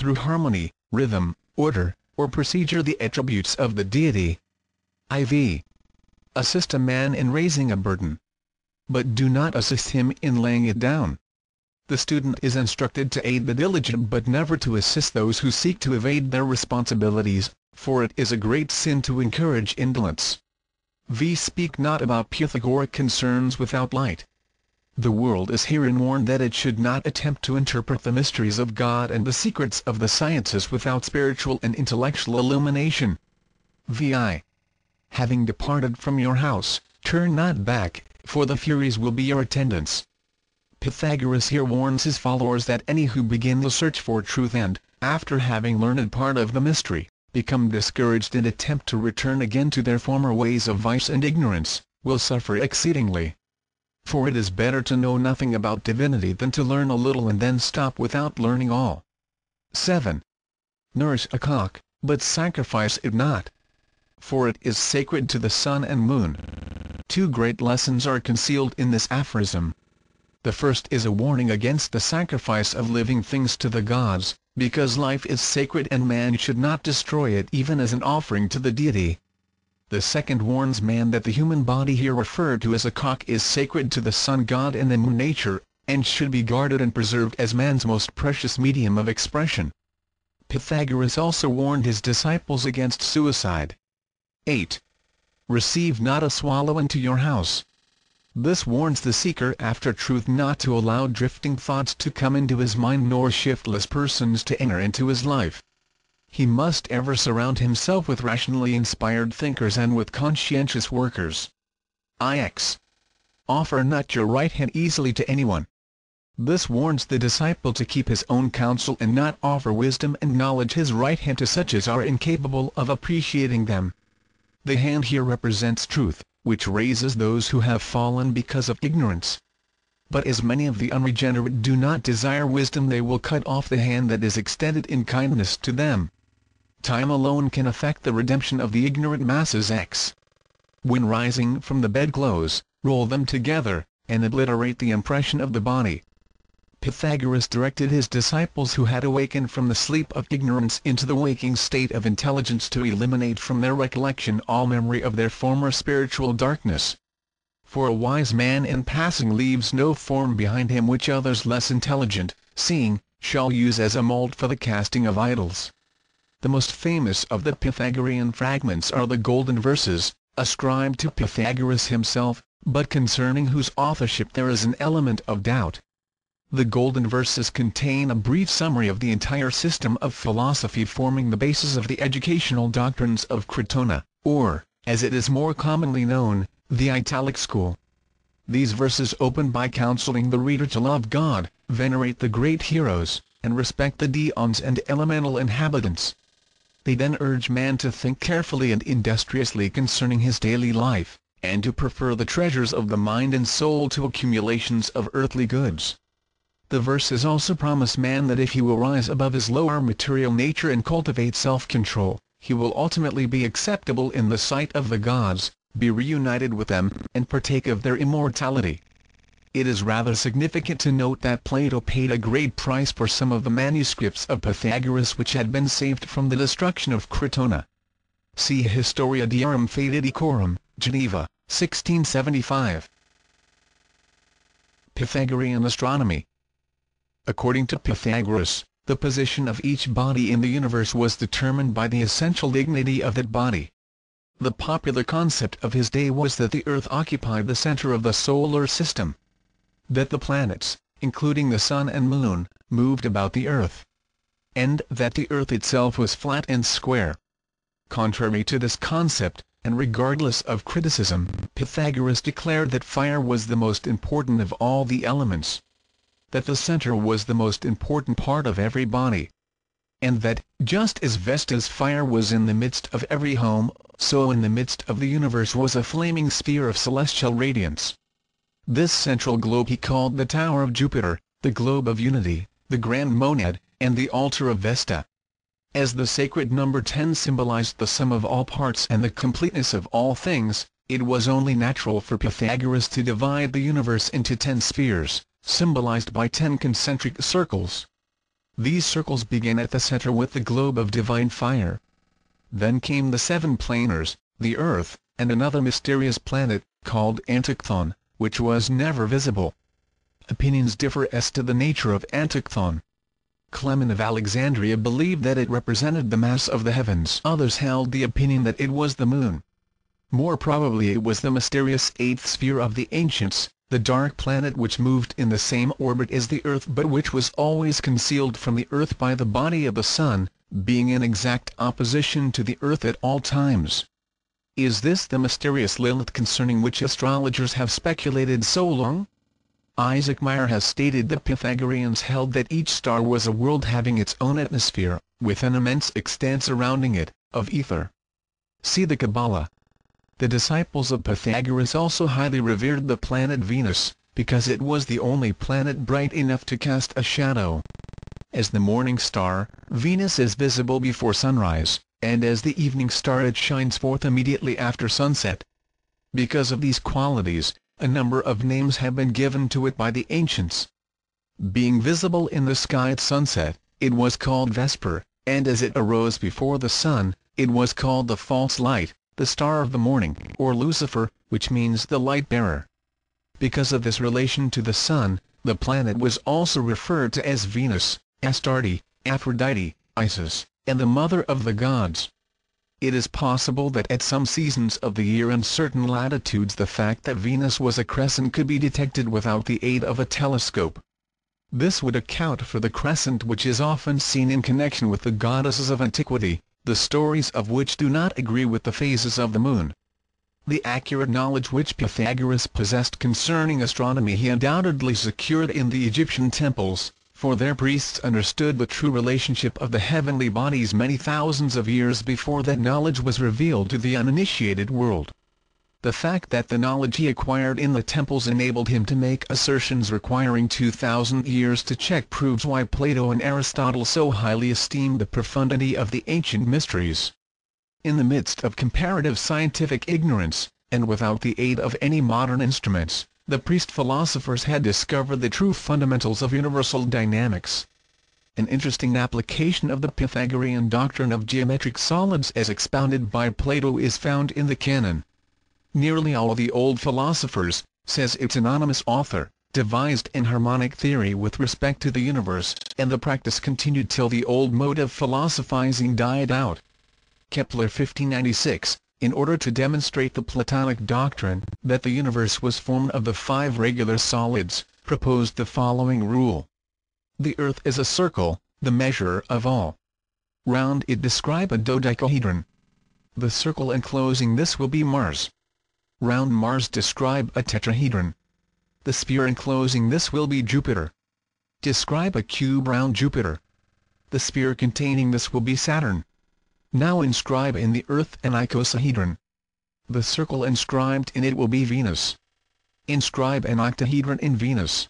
through harmony, rhythm, order, or procedure the attributes of the deity. IV. Assist a man in raising a burden, but do not assist him in laying it down. The student is instructed to aid the diligent but never to assist those who seek to evade their responsibilities, for it is a great sin to encourage indolence. V. Speak not about Pythagoric concerns without light. The world is herein warned that it should not attempt to interpret the mysteries of God and the secrets of the sciences without spiritual and intellectual illumination. Vi. Having departed from your house, turn not back, for the Furies will be your attendants. Pythagoras here warns his followers that any who begin the search for truth and, after having learned part of the mystery, become discouraged and attempt to return again to their former ways of vice and ignorance, will suffer exceedingly. For it is better to know nothing about divinity than to learn a little and then stop without learning all. 7. Nourish a cock, but sacrifice it not, for it is sacred to the sun and moon. Two great lessons are concealed in this aphorism. The first is a warning against the sacrifice of living things to the gods, because life is sacred and man should not destroy it even as an offering to the deity. The second warns man that the human body here referred to as a cock is sacred to the sun god and the moon nature, and should be guarded and preserved as man's most precious medium of expression. Pythagoras also warned his disciples against suicide. 8. Receive not a swallow into your house. This warns the seeker after truth not to allow drifting thoughts to come into his mind nor shiftless persons to enter into his life. He must ever surround himself with rationally inspired thinkers and with conscientious workers. IX. Offer not your right hand easily to anyone. This warns the disciple to keep his own counsel and not offer wisdom and knowledge his right hand to such as are incapable of appreciating them. The hand here represents truth, which raises those who have fallen because of ignorance. But as many of the unregenerate do not desire wisdom, they will cut off the hand that is extended in kindness to them. Time alone can effect the redemption of the ignorant masses. X. When rising from the bedclothes, roll them together, and obliterate the impression of the body. Pythagoras directed his disciples who had awakened from the sleep of ignorance into the waking state of intelligence to eliminate from their recollection all memory of their former spiritual darkness. For a wise man in passing leaves no form behind him which others less intelligent, seeing, shall use as a mold for the casting of idols. The most famous of the Pythagorean fragments are the Golden Verses, ascribed to Pythagoras himself, but concerning whose authorship there is an element of doubt. The Golden Verses contain a brief summary of the entire system of philosophy forming the basis of the educational doctrines of Crotona, or, as it is more commonly known, the Italic school. These verses open by counseling the reader to love God, venerate the great heroes, and respect the deions and elemental inhabitants. They then urge man to think carefully and industriously concerning his daily life, and to prefer the treasures of the mind and soul to accumulations of earthly goods. The verses also promise man that if he will rise above his lower material nature and cultivate self-control, he will ultimately be acceptable in the sight of the gods, be reunited with them, and partake of their immortality. It is rather significant to note that Plato paid a great price for some of the manuscripts of Pythagoras which had been saved from the destruction of Crotona. See Historia Diarum Fatidicorum, Geneva, 1675. Pythagorean astronomy. According to Pythagoras, the position of each body in the universe was determined by the essential dignity of that body. The popular concept of his day was that the Earth occupied the center of the solar system, that the planets, including the Sun and Moon, moved about the Earth, and that the Earth itself was flat and square. Contrary to this concept, and regardless of criticism, Pythagoras declared that fire was the most important of all the elements, that the center was the most important part of every body, and that, just as Vesta's fire was in the midst of every home, so in the midst of the universe was a flaming sphere of celestial radiance. This central globe he called the Tower of Jupiter, the Globe of Unity, the Grand Monad, and the Altar of Vesta. As the sacred number 10 symbolized the sum of all parts and the completeness of all things, it was only natural for Pythagoras to divide the universe into 10 spheres, symbolized by 10 concentric circles. These circles began at the center with the globe of divine fire. Then came the 7 planars, the Earth, and another mysterious planet, called Antichthon, which was never visible. Opinions differ as to the nature of Antichthon. Clement of Alexandria believed that it represented the mass of the heavens. Others held the opinion that it was the moon. More probably it was the mysterious 8th sphere of the ancients, the dark planet which moved in the same orbit as the Earth but which was always concealed from the Earth by the body of the Sun, being in exact opposition to the Earth at all times. Is this the mysterious Lilith concerning which astrologers have speculated so long? Isaac Meyer has stated that Pythagoreans held that each star was a world having its own atmosphere, with an immense extent surrounding it, of ether. See the Kabbalah. The disciples of Pythagoras also highly revered the planet Venus, because it was the only planet bright enough to cast a shadow. As the morning star, Venus is visible before sunrise, and as the evening star it shines forth immediately after sunset. Because of these qualities, a number of names have been given to it by the ancients. Being visible in the sky at sunset, it was called Vesper, and as it arose before the sun, it was called the false light, the star of the morning, or Lucifer, which means the light-bearer. Because of this relation to the sun, the planet was also referred to as Venus, Astarte, Aphrodite, Isis, and the mother of the gods. It is possible that at some seasons of the year and certain latitudes the fact that Venus was a crescent could be detected without the aid of a telescope. This would account for the crescent which is often seen in connection with the goddesses of antiquity, the stories of which do not agree with the phases of the moon. The accurate knowledge which Pythagoras possessed concerning astronomy he undoubtedly secured in the Egyptian temples, for their priests understood the true relationship of the heavenly bodies many thousands of years before that knowledge was revealed to the uninitiated world. The fact that the knowledge he acquired in the temples enabled him to make assertions requiring 2,000 years to check proves why Plato and Aristotle so highly esteemed the profundity of the ancient mysteries. In the midst of comparative scientific ignorance, and without the aid of any modern instruments, the priest-philosophers had discovered the true fundamentals of universal dynamics. An interesting application of the Pythagorean doctrine of geometric solids as expounded by Plato is found in the canon. Nearly all the old philosophers, says its anonymous author, devised an harmonic theory with respect to the universe, and the practice continued till the old mode of philosophizing died out. Kepler 1596, in order to demonstrate the Platonic doctrine, that the universe was formed of the 5 regular solids, proposed the following rule. The earth is a circle, the measure of all. Round it describe a dodecahedron. The circle enclosing this will be Mars. Round Mars describe a tetrahedron. The sphere enclosing this will be Jupiter. Describe a cube round Jupiter. The sphere containing this will be Saturn. Now inscribe in the earth an icosahedron. The circle inscribed in it will be Venus. Inscribe an octahedron in Venus.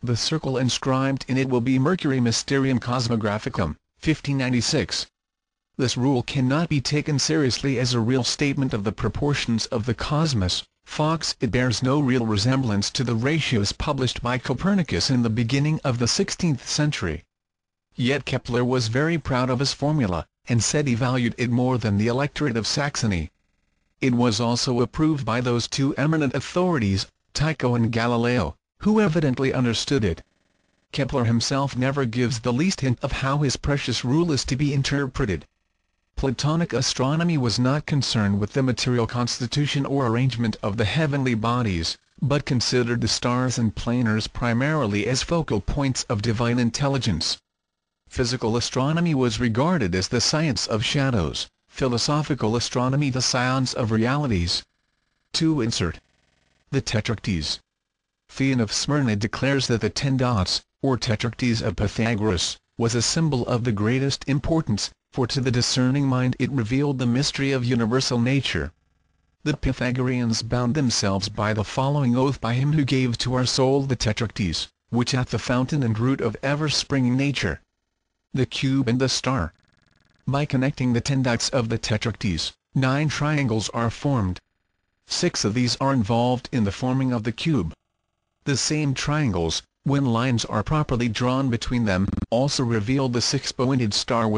The circle inscribed in it will be Mercury. Mysterium Cosmographicum, 1596. This rule cannot be taken seriously as a real statement of the proportions of the cosmos. Fox. It bears no real resemblance to the ratios published by Copernicus in the beginning of the 16th century. Yet Kepler was very proud of his formula, and said he valued it more than the electorate of Saxony. It was also approved by those 2 eminent authorities, Tycho and Galileo, who evidently understood it. Kepler himself never gives the least hint of how his precious rule is to be interpreted. Platonic astronomy was not concerned with the material constitution or arrangement of the heavenly bodies, but considered the stars and planars primarily as focal points of divine intelligence. Physical astronomy was regarded as the science of shadows, philosophical astronomy the science of realities. 2. Insert. The Tetractys. Theon of Smyrna declares that the 10 dots, or Tetractys of Pythagoras, was a symbol of the greatest importance, for to the discerning mind it revealed the mystery of universal nature. The Pythagoreans bound themselves by the following oath: by him who gave to our soul the Tetractys, which hath the fountain and root of ever-springing nature. The cube and the star. By connecting the 10 dots of the Tetractys, 9 triangles are formed. 6 of these are involved in the forming of the cube. The same triangles, when lines are properly drawn between them, also reveal the six-pointed star